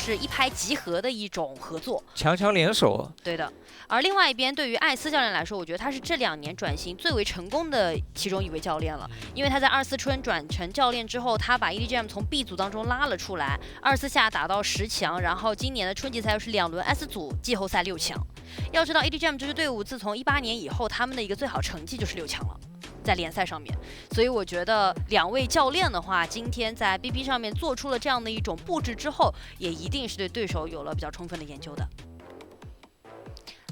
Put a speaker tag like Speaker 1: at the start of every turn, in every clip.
Speaker 1: 是一拍即合的一种合作，
Speaker 2: 强强联手。
Speaker 1: 对的。而另外一边，对于艾斯教练来说，我觉得他是这2年转型最为成功的其中一位教练了。因为他在24春转成教练之后，他把 EDGM 从 B 组当中拉了出来，24夏打到10强，然后今年的春季赛又是2轮 S 组季后赛6强。要知道 EDGM 这支队伍自从18年以后，他们的一个最好成绩就是6强了。 在联赛上面，所以我觉得2位教练的话，今天在 BP 上面做出了这样的一种布置之后，也一定是对对手有了比较充分的研究的。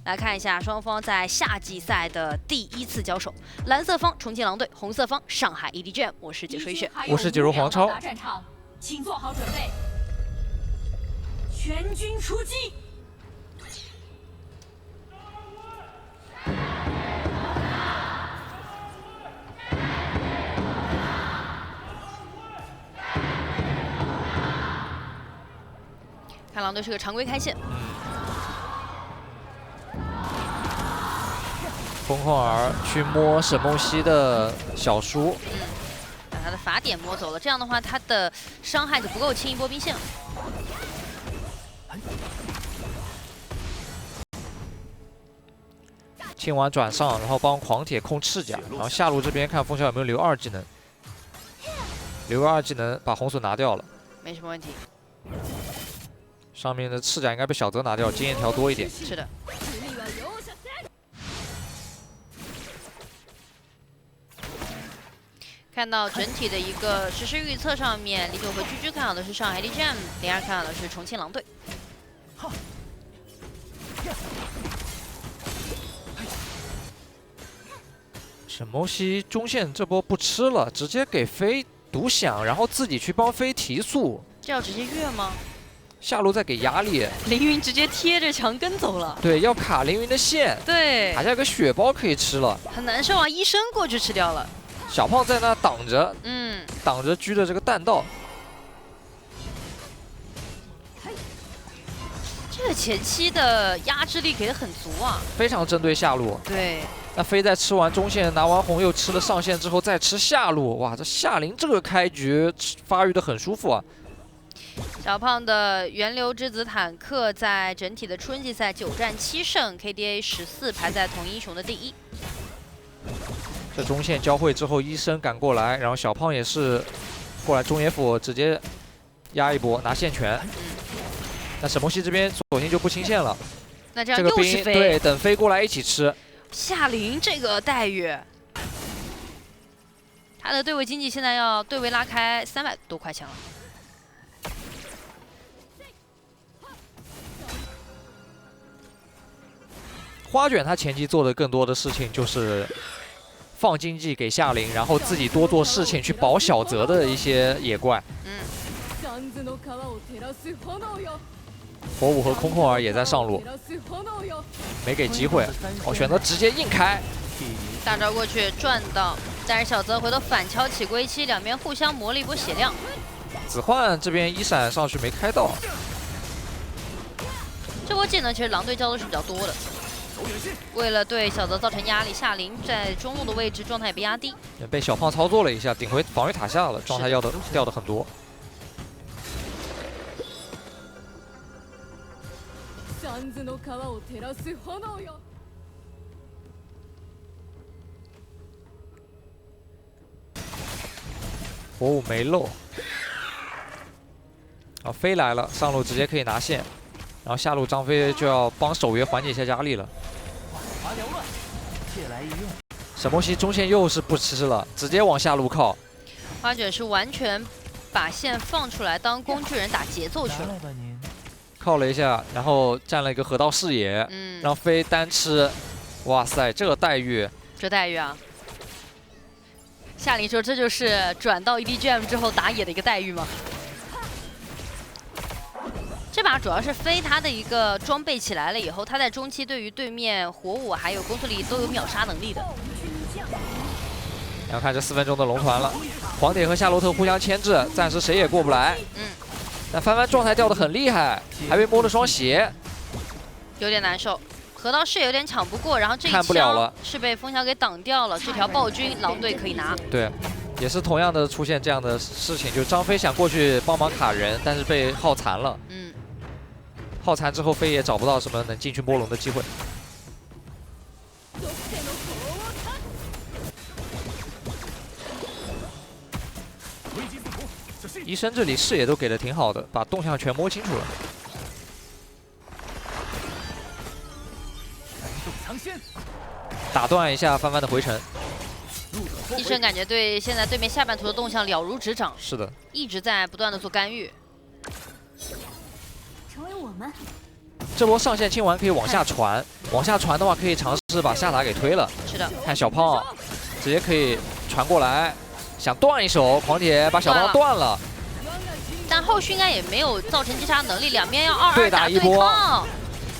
Speaker 1: 来看一下双方在夏季赛的第1次交手，蓝色方重庆狼队，红色方上海 EDGM。我是解说一雪，
Speaker 2: 我是解说黄超。
Speaker 3: 战场，请做好准备，全军出击！
Speaker 1: 看狼队是个常规开线，
Speaker 2: 空空儿去摸沈梦溪的小叔，
Speaker 1: 把他的法典摸走了，这样的话他的伤害就不够清一波兵线了。
Speaker 2: 清完转上，然后帮狂铁控赤甲，然后下路这边看风萧有没有留2技能，留个2技能把红隼拿掉了，
Speaker 1: 没什么问题。
Speaker 2: 上面的赤甲应该被小泽拿掉，经验条多一点。
Speaker 1: 是的。看到整体的一个实时预测上面，李九和居居看好的是上海 EDGM， 零2看好的是重庆狼队。
Speaker 2: 沈梦溪中线这波不吃了，直接给飞独享，然后自己去帮飞提速。
Speaker 1: 这要直接越吗？
Speaker 2: 下路再给压力，
Speaker 1: 凌云直接贴着墙根走了。
Speaker 2: 对，要卡凌云的线。
Speaker 1: 对，
Speaker 2: 塔下有个血包可以吃了，
Speaker 1: 很难受啊！医生过去吃掉了。
Speaker 2: 小胖在那挡着，挡着狙的这个弹道。
Speaker 1: 这个前期的压制力给的很足啊，
Speaker 2: 非常针对下路。
Speaker 1: 对，
Speaker 2: 那飞在吃完中线拿完红又吃了上线之后再吃下路，哇，这夏琳这个开局发育的很舒服啊。
Speaker 1: 小胖的源流之子坦克在整体的春季赛9战7胜 ，KDA 14，排在同英雄的第1。
Speaker 2: 这中线交汇之后，医生赶过来，然后小胖也是过来中野辅直接压一波拿线权。那沈梦溪这边索性就不清线了。
Speaker 1: 那这样
Speaker 2: 这个
Speaker 1: 又是飞，
Speaker 2: 对，等飞过来一起吃。
Speaker 1: 夏琳这个待遇，他的对位经济现在要对位拉开300多块钱了。
Speaker 2: 花卷他前期做的更多的事情就是放经济给夏琳，然后自己多做事情去保小泽的一些野怪。火舞和空空儿也在上路，没给机会，选择直接硬开。
Speaker 1: 大招过去赚到，但是小泽回头反敲起归期，两边互相磨了一波血量。
Speaker 2: 子焕这边一闪上去没开到，
Speaker 1: 这波技能其实狼队交的是比较多的。 为了对小泽造成压力，夏琳在中路的位置状态也被压低，
Speaker 2: 被小胖操作了一下，顶回防御塔下了，状态掉的很多。火舞没漏，啊，飞来了，上路直接可以拿线，然后下路张飞就要帮守约缓解一下压力了。 沈梦溪中线又是不吃了，直接往下路靠。
Speaker 1: 花卷是完全把线放出来当工具人打节奏去了，
Speaker 2: 靠了一下，然后占了一个河道视野，让飞单吃。哇塞，这个待遇，
Speaker 1: 这待遇啊！夏琳说这就是转到 EDGM 之后打野的一个待遇吗？这把主要是飞他的一个装备起来了以后，他在中期对于对面火舞还有攻速力都有秒杀能力的。
Speaker 2: 然后看这4分钟的龙团了，黄铁和夏洛特互相牵制，暂时谁也过不来。但帆帆状态掉得很厉害，还被摸了双鞋，
Speaker 1: 有点难受。河道视野有点抢不过，然后这一
Speaker 2: 看不了了，
Speaker 1: 是被风萧给挡掉了。这条暴君狼队可以拿。
Speaker 2: 对。 也是同样的出现这样的事情，就张飞想过去帮忙卡人，但是被耗残了。耗残之后，飞也找不到什么能进去摸龙的机会。医生这里视野都给的挺好的，把动向全摸清楚了。打断一下帆帆的回城。
Speaker 1: 医生感觉对现在对面下半图的动向了如指掌，
Speaker 2: 是的，
Speaker 1: 一直在不断的做干预。
Speaker 3: 成为我们。
Speaker 2: 这波上线清完可以往下传，往下传的话可以尝试把下塔给推了。
Speaker 1: 是的，
Speaker 2: 看小胖直接可以传过来，想断一手，狂铁把小胖断了。
Speaker 1: 但后续应该也没有造成击杀能力，两边要2-2
Speaker 2: 对打一波。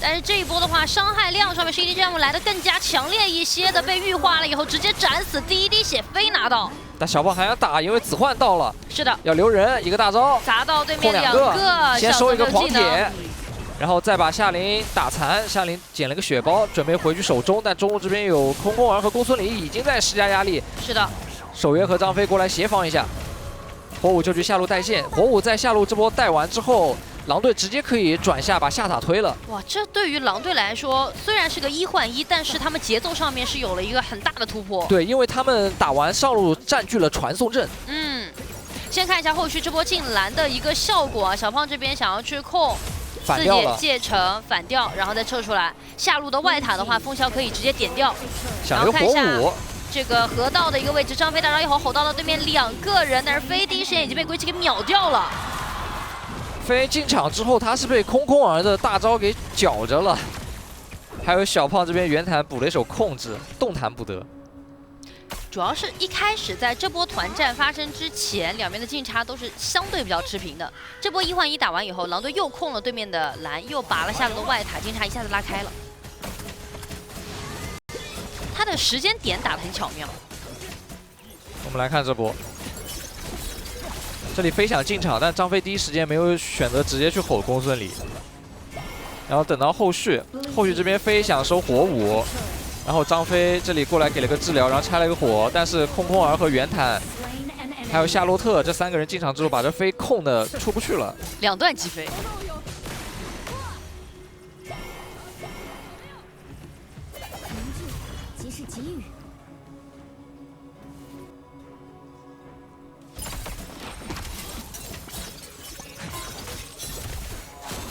Speaker 1: 但是这一波的话，伤害量上面是 EDGM 来的更加强烈一些的，被玉化了以后直接斩死，第一滴血飞拿到。
Speaker 2: 但小胖还想打，因为子焕到了。
Speaker 1: 是的，
Speaker 2: 要留人，一个大招
Speaker 1: 砸到对面
Speaker 2: 两
Speaker 1: 个，
Speaker 2: 先收一个狂铁，然后再把夏琳打残。夏琳捡了个血包，准备回去守中，但中路这边有空空儿和公孙离已经在施加压力。
Speaker 1: 是的，
Speaker 2: 守约和张飞过来协防一下。火舞就去下路带线，火舞在下路这波带完之后，狼队直接可以转下把下塔推了。
Speaker 1: 哇，这对于狼队来说虽然是个1换1，但是他们节奏上面是有了一个很大的突破。
Speaker 2: 对，因为他们打完上路占据了传送阵。
Speaker 1: 先看一下后续这波进蓝的一个效果啊，小胖这边想要去控。
Speaker 2: 反掉了，
Speaker 1: 自己借城反掉，然后再撤出来。下路的外塔的话，风萧可以直接点掉。
Speaker 2: 想留火舞。
Speaker 1: 这个河道的一个位置，张飞大招一吼吼到了对面2个人，但是飞第一时间已经被归期给秒掉了。
Speaker 2: 飞进场之后，他是被空空儿的大招给绞着了。还有小胖这边圆弹补了一手控制，动弹不得。
Speaker 1: 主要是一开始在这波团战发生之前，两边的进差都是相对比较持平的。这波1换1打完以后，狼队又控了对面的蓝，又拔了下路的外塔，进差一下子拉开了。他的时间点打得很巧妙。
Speaker 2: 我们来看这波，这里飞想进场，但张飞第一时间没有选择直接去吼公孙离，然后等到后续这边飞想收火舞。然后张飞这里过来给了个治疗，然后拆了一个火，但是空空儿和圆坦还有夏洛特这3个人进场之后，把这飞控的出不去了
Speaker 1: ，2段击飞。
Speaker 3: 即是给予。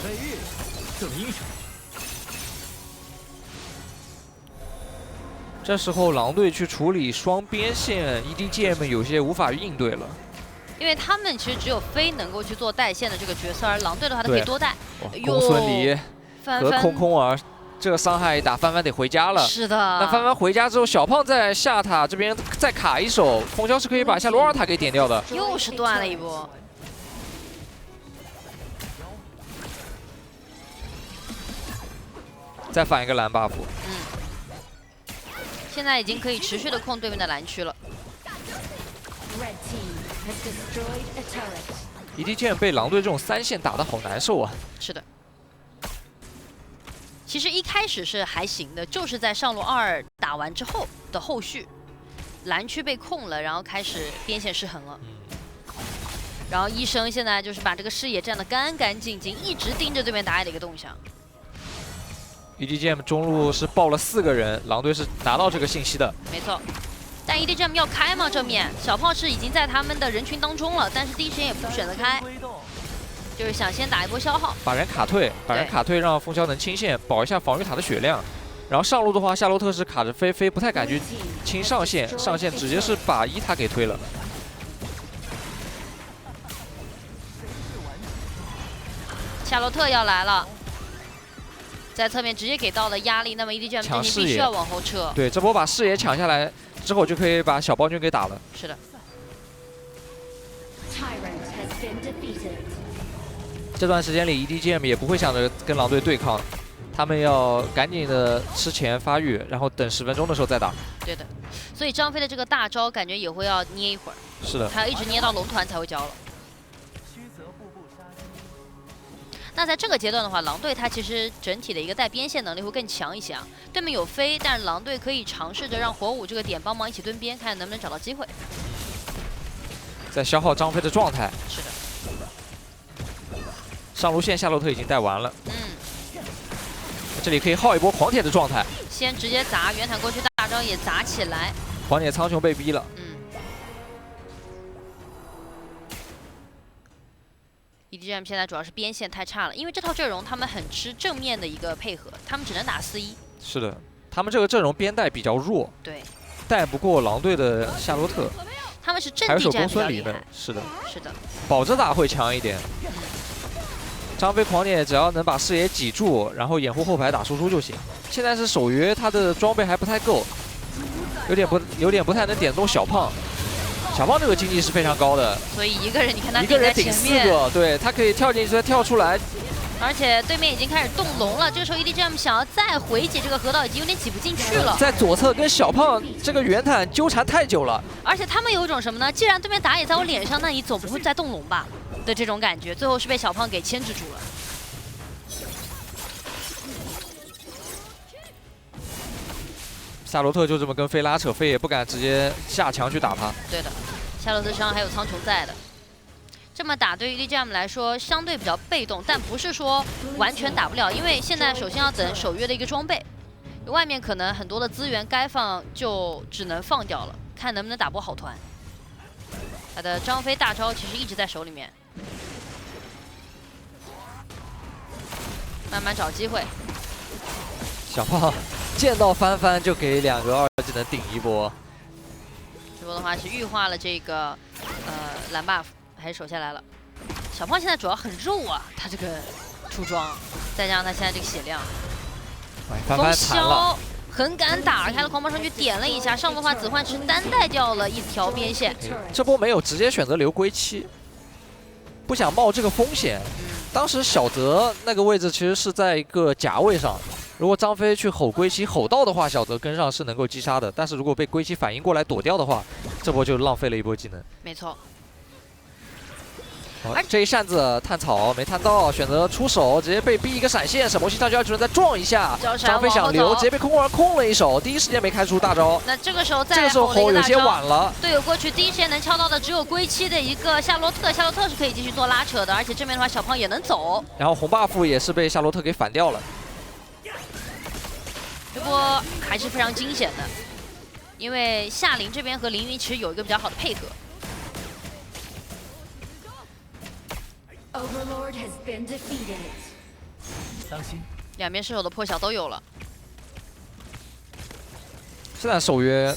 Speaker 4: 美玉正英雄。
Speaker 2: 这时候狼队去处理双边线 ，EDGM 有些无法应对了，
Speaker 1: 因为他们其实只有飞能够去做带线的这个角色，而狼队的话，他可以多带。
Speaker 2: 公孙离和空空儿，这个伤害一打，帆帆得回家了。
Speaker 1: 是的。
Speaker 2: 那帆帆回家之后，小胖在下塔这边再卡一手，风萧是可以把下路2塔给点掉的。
Speaker 1: 又是断了一波。
Speaker 2: 再反一个蓝 buff。
Speaker 1: 现在已经可以持续的控对面的蓝区了。
Speaker 2: EDGM 被狼队这种3线打得好难受啊。
Speaker 1: 是的。其实一开始是还行的，就是在上路2打完之后的后续，蓝区被控了，然后开始边线失衡了。然后医生现在就是把这个视野站得干干净净，一直盯着对面打野的一个动向。
Speaker 2: EDGM 中路是爆了4个人，狼队是拿到这个信息的。
Speaker 1: 没错，但 EDGM 要开吗？正面小炮是已经在他们的人群当中了，但是第一时间也不选择开，就是想先打一波消耗，
Speaker 2: 把人卡退，让风萧能清线，保一下防御塔的血量。然后上路的话，夏洛特是卡着飞不太敢去清上线，直接是把1塔给推了。
Speaker 1: 夏洛特要来了。在侧面直接给到了压力，那么 EDGM 阵型必须要往后撤。
Speaker 2: 对，这波把视野抢下来之后，就可以把小暴君给打了。
Speaker 1: 是的。
Speaker 2: 这段时间里 ，EDGM 也不会想着跟狼队对抗，他们要赶紧的吃钱发育，然后等10分钟的时候再打。
Speaker 1: 对的，所以张飞的这个大招感觉也会要捏一会儿。
Speaker 2: 是的。
Speaker 1: 他要一直捏到龙团才会交了。那在这个阶段的话，狼队它其实整体的一个带边线能力会更强一些啊。对面有飞，但是狼队可以尝试着让火舞这个点帮忙一起蹲边，看能不能找到机会。
Speaker 2: 在消耗张飞的状态。
Speaker 1: 是的。
Speaker 2: 上路线夏洛特已经带完了。这里可以耗一波狂铁的状态。
Speaker 1: 先直接砸圆坦过去，大招也砸起来。
Speaker 2: 狂铁苍穹被逼了。
Speaker 1: EDGM 现在主要是边线太差了，因为这套阵容他们很吃正面的一个配合，他们只能打4-1。
Speaker 2: 是的，他们这个阵容边带比较弱，
Speaker 1: 对，
Speaker 2: 带不过狼队的夏洛特，
Speaker 1: 他们是阵
Speaker 2: 还有手
Speaker 1: 地战比较
Speaker 2: 公孙离呢
Speaker 1: 厉害。。
Speaker 2: 是的，
Speaker 1: 是的，
Speaker 2: 保着打会强一点。张飞狂铁只要能把视野挤住，然后掩护后排打输出就行。现在是守约，他的装备还不太够，有点不太能点动小胖。小胖这个经济是非常高的，
Speaker 1: 所以一个人你看他
Speaker 2: 一个人顶4
Speaker 1: 在前面，
Speaker 2: 个，对他可以跳进去再跳出来。
Speaker 1: 而且对面已经开始动龙了。这个时候 EDGM 想要再回解这个河道，已经有点挤不进去了。
Speaker 2: 在左侧跟小胖这个圆坦纠缠太久了。
Speaker 1: 而且他们有一种什么呢？既然对面打野在我脸上，那你总不会再动龙吧的这种感觉。最后是被小胖给牵制住了。
Speaker 2: 夏洛特就这么跟飞拉扯，飞也不敢直接下墙去打他。
Speaker 1: 对的，夏洛特身上还有苍穹在的。这么打对于 EDGM 来说相对比较被动，但不是说完全打不了，因为现在首先要等守约的一个装备，外面可能很多的资源该放就只能放掉了，看能不能打波好团。他的张飞大招其实一直在手里面，慢慢找机会。
Speaker 2: 小胖见到翻翻就给2个2技能顶一波。
Speaker 1: 这波的话是预化了这个蓝 buff， 还是守下来了。小胖现在主要很肉啊，他这个出装，再加上他现在这个血量。
Speaker 2: 翻翻残了。
Speaker 1: 很敢打，开了狂暴上去点了一下，上路的话子焕是单带掉了一条边线。
Speaker 2: 这波没有直接选择留归期，不想冒这个风险。当时小泽那个位置其实是在一个甲位上，如果张飞去吼归期吼到的话，小泽跟上是能够击杀的。但是如果被归期反应过来躲掉的话，这波就浪费了一波技能。
Speaker 1: 没错。
Speaker 2: 这一扇子探草没探到，选择出手，直接被逼一个闪现，沈梦溪上去要只能再撞一下。张飞想留，直接被空空儿空了一手，第一时间没开出大招。
Speaker 1: 那这个时候再
Speaker 2: 这个时候吼有些晚了，
Speaker 1: 队友过去第一时间能敲到的只有归期的一个夏洛特，夏洛特是可以继续做拉扯的，而且正面的话小胖也能走。
Speaker 2: 然后红 buff 也是被夏洛特给反掉了。
Speaker 1: 这波还是非常惊险的，因为夏琳这边和凌云其实有一个比较好的配合。
Speaker 3: Overlord has been defeated.
Speaker 4: 当心，
Speaker 1: 两边射手的破晓都有了。
Speaker 2: 现在守约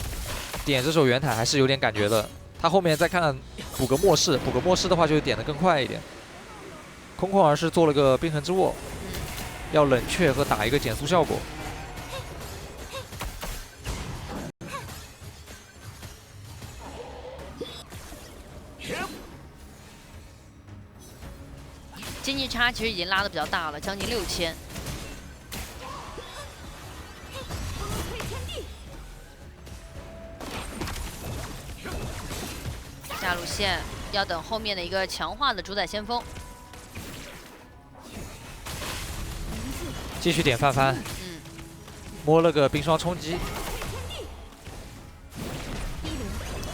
Speaker 2: 点这手圆坦还是有点感觉的，他后面再看补个末世，补个末世的话就点得更快一点。空空儿是做了个冰痕之握，要冷却和打一个减速效果。
Speaker 1: 经济差其实已经拉得比较大了，将近6000。下路线要等后面的一个强化的主宰先锋。
Speaker 2: 继续点翻翻，摸了个冰霜冲击。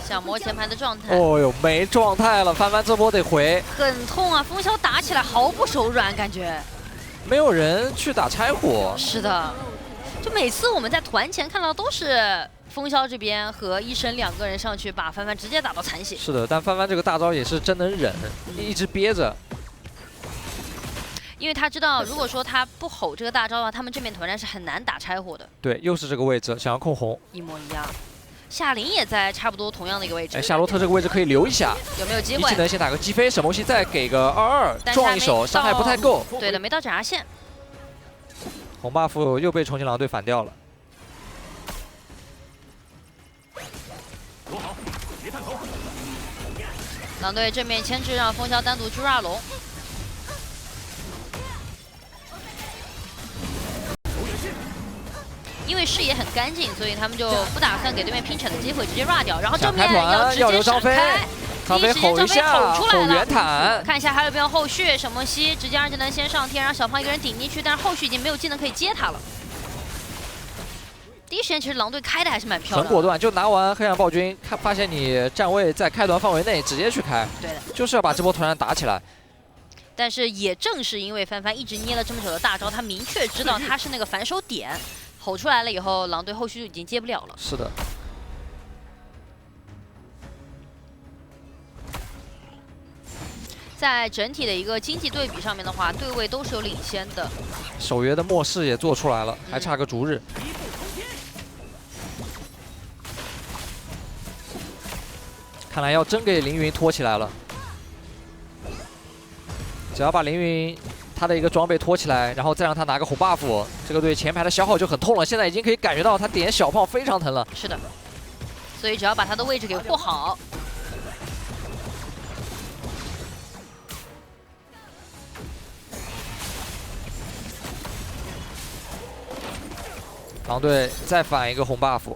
Speaker 1: 想摸前排的状态。
Speaker 2: 哦呦，没状态了，翻翻这波得回。
Speaker 1: 很痛啊！风萧打起来毫不手软，感觉。
Speaker 2: 没有人去打拆火。
Speaker 1: 是的，就每次我们在团前看到都是风萧这边和医生2个人上去把翻翻直接打到残血。
Speaker 2: 是的，但翻翻这个大招也是真能忍，一直憋着。
Speaker 1: 因为他知道，如果说他不吼这个大招的话，他们正面团战是很难打拆火的。
Speaker 2: 对，又是这个位置，想要控红。
Speaker 1: 一模一样。夏琳也在差不多同样的一个位置。
Speaker 2: 哎，夏洛特这个位置可以留一下，
Speaker 1: 有没有机会？
Speaker 2: 一技能先打个击飞，沈梦溪再给个22，撞一手，伤害不太够。
Speaker 1: 对的，没到斩杀线。
Speaker 2: 红 buff 又被重庆狼队反掉了。
Speaker 4: 躲好，别探头。
Speaker 1: 狼队正面牵制，让风萧单独去抓龙。因为视野很干净，所以他们就不打算给对面拼铲的机会，直接 run 掉。然后正面要直接闪开，
Speaker 2: 张飞吼一下，吼圆坦。
Speaker 1: 看一下还有没有后续，沈梦溪直接2技能先上天，让小胖一个人顶进去，但是后续已经没有技能可以接他了。第一时间其实狼队开的还是蛮漂亮的，
Speaker 2: 很果断，就拿完黑暗暴君，发现你站位在开团范围内，直接去开。
Speaker 1: 对的，
Speaker 2: 就是要把这波团战打起来。
Speaker 1: 但是也正是因为帆帆一直捏了这么久的大招，他明确知道他是那个反手点，吼出来了以后，狼队后续就已经接不了了。
Speaker 2: 是的。
Speaker 1: 在整体的一个经济对比上面的话，对位都是有领先的。
Speaker 2: 守约的末世也做出来了，还差个逐日。看来要真给凌云拖起来了。只要把凌云他的一个装备拖起来，然后再让他拿个红 buff， 这个对前排的消耗就很痛了。现在已经可以感觉到他点小胖非常疼了。
Speaker 1: 是的，所以只要把他的位置给护好。
Speaker 2: 狼队再反一个红 buff。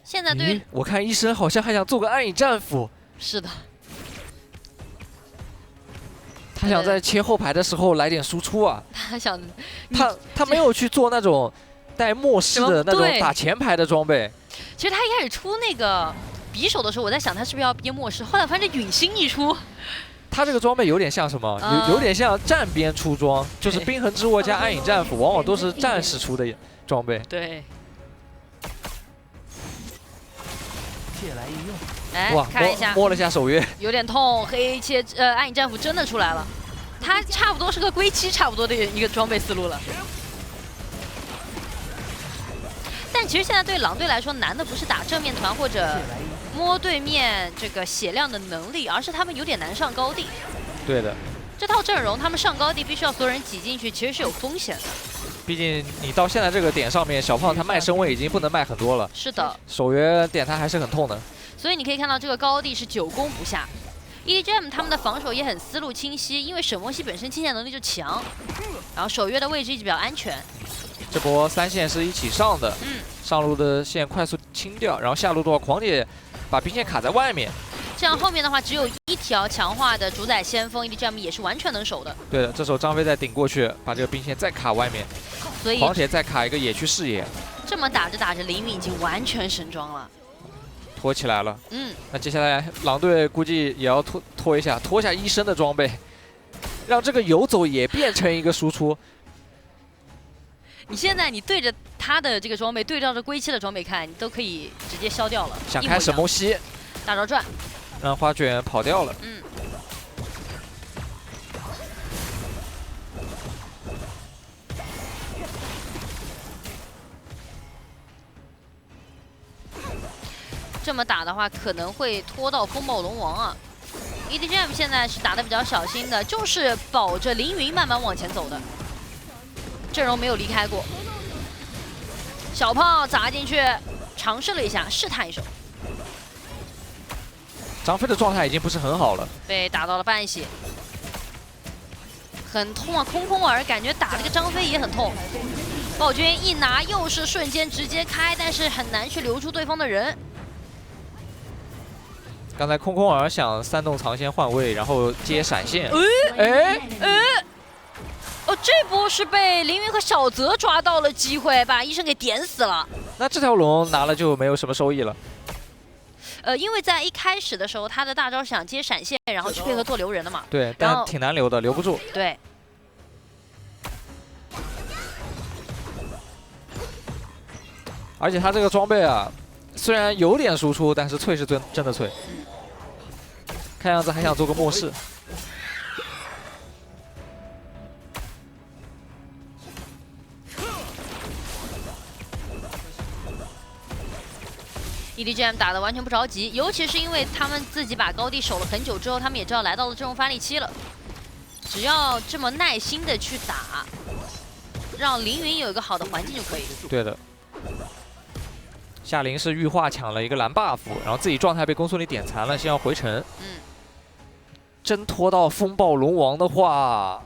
Speaker 1: 现在对于
Speaker 2: 我看医生好像还想做个暗影战斧。
Speaker 1: 是的，
Speaker 2: 他想在切后排的时候来点输出啊。
Speaker 1: 他想，
Speaker 2: 他没有去做那种带末世的那种打前排的装备。
Speaker 1: 其实他一开始出那个匕首的时候，我在想他是不是要憋末世，后来发现陨星一出，
Speaker 2: 他这个装备有点像什么？有点像战边出装，就是冰痕之握加暗影战斧，往往都是战士出的装备。
Speaker 1: 对。
Speaker 4: 借来一用。
Speaker 1: 哎，
Speaker 2: 哇，
Speaker 1: 看一下，
Speaker 2: 摸了下手约，
Speaker 1: 有点痛。黑切暗影战斧真的出来了，他差不多是个龟七差不多的一个装备思路了。但其实现在对狼队来说，难的不是打正面团或者摸对面这个血量的能力，而是他们有点难上高地。
Speaker 2: 对的。
Speaker 1: 这套阵容，他们上高地必须要所有人挤进去，其实是有风险的。
Speaker 2: 毕竟你到现在这个点上面，小胖他卖身位已经不能卖很多了。
Speaker 1: 是的。
Speaker 2: 守约点他还是很痛的。
Speaker 1: 所以你可以看到这个高地是9攻不下。EDGM 他们的防守也很思路清晰，因为沈墨熙本身清线能力就强，然后守约的位置一直比较安全。
Speaker 2: 这波3线是一起上的，上路的线快速清掉，然后下路的话，狂姐把兵线卡在外面。
Speaker 1: 这样后面的话，只有一条强化的主宰先锋 EDGM 也是完全能守的。
Speaker 2: 对的，这时候张飞再顶过去，把这个兵线再卡外面，
Speaker 1: 所以
Speaker 2: 狂铁再卡一个野区视野。
Speaker 1: 这么打着打着，凌云已经完全神装了。
Speaker 2: 拖起来了，那接下来狼队估计也要拖一下医生的装备，让这个游走也变成一个输出。
Speaker 1: 你现在你对着他的这个装备，对照着龟七的装备看，你都可以直接消掉了。
Speaker 2: 想开沈梦溪，
Speaker 1: 大招转，
Speaker 2: 让花卷跑掉了。
Speaker 1: 这么打的话，可能会拖到风暴龙王啊。EDGM 现在是打得比较小心的，就是保着凌云慢慢往前走的，阵容没有离开过。小胖砸进去，尝试了一下，试探一手。
Speaker 2: 张飞的状态已经不是很好了，
Speaker 1: 被打到了半血，很痛啊！空空儿感觉打这个张飞也很痛。暴君一拿又是瞬间直接开，但是很难去留住对方的人。
Speaker 2: 刚才空空儿想3动藏先换位，然后接闪现。
Speaker 1: 哦，这波是被凌云和小泽抓到了机会，把医生给点死了。
Speaker 2: 那这条龙拿了就没有什么收益了。
Speaker 1: 因为在一开始的时候，他的大招想接闪现，然后去配合做留人的嘛。
Speaker 2: 对，但挺难留的，留不住。
Speaker 1: 对。
Speaker 2: 而且他这个装备啊，虽然有点输出，但是脆是真的脆。看样子还想做个末世。
Speaker 1: EDGM 打得完全不着急，尤其是因为他们自己把高地守了很久之后，他们也知道来到了阵容发力期了。只要这么耐心的去打，让凌云有一个好的环境就可以。
Speaker 2: 对的。夏琳是玉化抢了一个蓝 buff， 然后自己状态被公孙离点残了，先要回城。真拖到风暴龙王的话，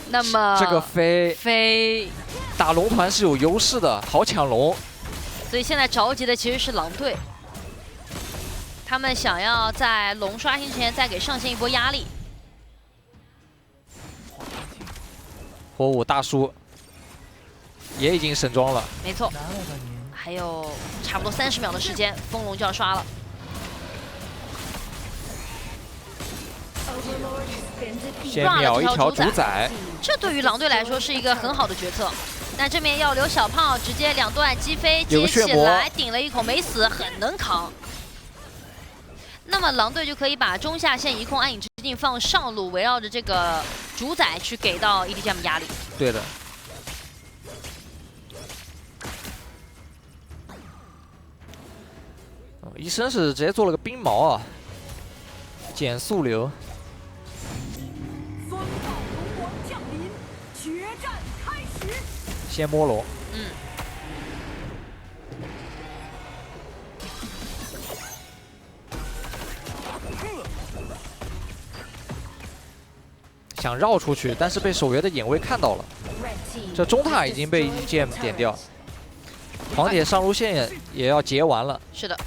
Speaker 1: 那么
Speaker 2: 这个飞打龙团是有优势的，好抢龙。
Speaker 1: 所以现在着急的其实是狼队，他们想要在龙刷新之前再给上线一波压力。
Speaker 2: 火舞大叔也已经神装了。
Speaker 1: 没错，
Speaker 4: 拿来吧您。
Speaker 1: 还有差不多30秒的时间，风龙就要刷了。
Speaker 2: 先秒一条主宰，
Speaker 1: 这对于狼队来说是一个很好的决策。但这边要留小胖，直接2段击飞接起来，顶了一口没死，很能扛。那么狼队就可以把中下线一控暗影之境放上路，围绕着这个主宰去给到 EDGM 压力。
Speaker 2: 对的。医生是直接做了个冰矛啊，减速流。
Speaker 3: 风暴龙王降临，决战开始。
Speaker 2: 先摸龙。想绕出去，但是被守约的眼位看到了。这中塔已经被 EDGM 点掉，狂铁上路线也要结完了。
Speaker 1: 是的。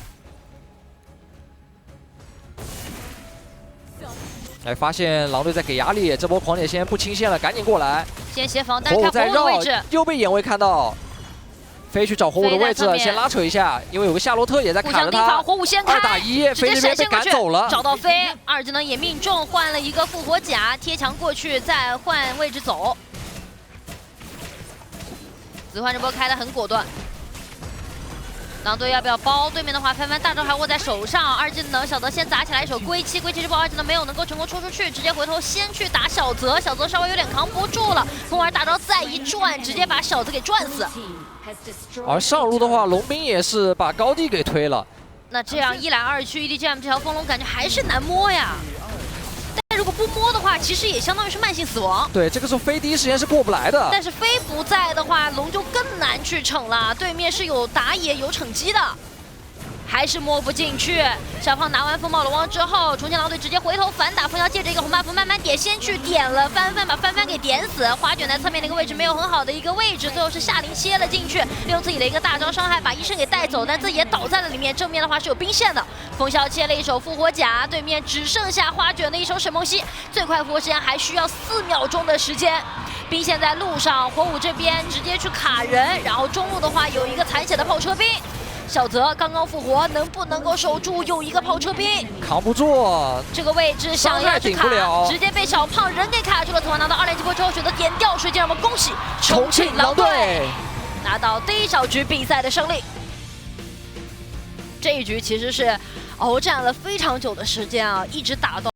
Speaker 2: 哎，发现狼队在给压力，这波狂铁先不清线了，赶紧过来。
Speaker 1: 先协防，但是看
Speaker 2: 再绕
Speaker 1: 火舞的位置，
Speaker 2: 又被眼位看到。飞去找火舞的位置，先拉扯一下，因为有个夏洛特也在卡着他。
Speaker 1: 火舞先开
Speaker 2: 2打1，飞这边被赶走了。
Speaker 1: 找到飞，2技能也命中，换了一个复活甲，贴墙过去，再换位置走。子焕这波开得很果断。狼队要不要包？对面的话，帆帆大招还握在手上，2技能小泽先砸起来一手归期，归期这波2技能没有能够成功抽出去，直接回头先去打小泽，小泽稍微有点扛不住了，风儿大招再一转，直接把小泽给转死。
Speaker 2: 而上路的话，龙兵也是把高地给推了。
Speaker 1: 那这样1来2去 ，EDGM 这条风龙感觉还是难摸呀。但如果不摸的话，其实也相当于是慢性死亡。
Speaker 2: 对，这个时候飞第一时间是过不来的。
Speaker 1: 但是飞不在的话，龙就更难去惩了。对面是有打野有惩击的，还是摸不进去。小胖拿完风暴龙王之后，重庆狼队直接回头反打，风妖借着一个红 buff 慢慢点，先去点了帆帆，把帆帆给点死。花卷在侧面的一个位置没有很好的一个位置，最后是夏琳切了进去，利用自己的一个大招伤害把医生给带走，但自己也倒在了里面。正面的话是有兵线的，风萧切了一手复活甲，对面只剩下花卷的一手沈梦溪，最快复活时间还需要4秒钟的时间。兵线在路上，火舞这边直接去卡人，然后中路的话有一个残血的炮车兵。小泽刚刚复活，能不能够守住？有一个炮车兵
Speaker 2: 扛不住，
Speaker 1: 这个位置想要去卡，直接被小胖人给卡住了。同样拿到2连击破之后，选择点掉水晶，让我们恭喜重庆狼队拿到第1小局比赛的胜利。这一局其实是鏖战了非常久的时间啊，一直打到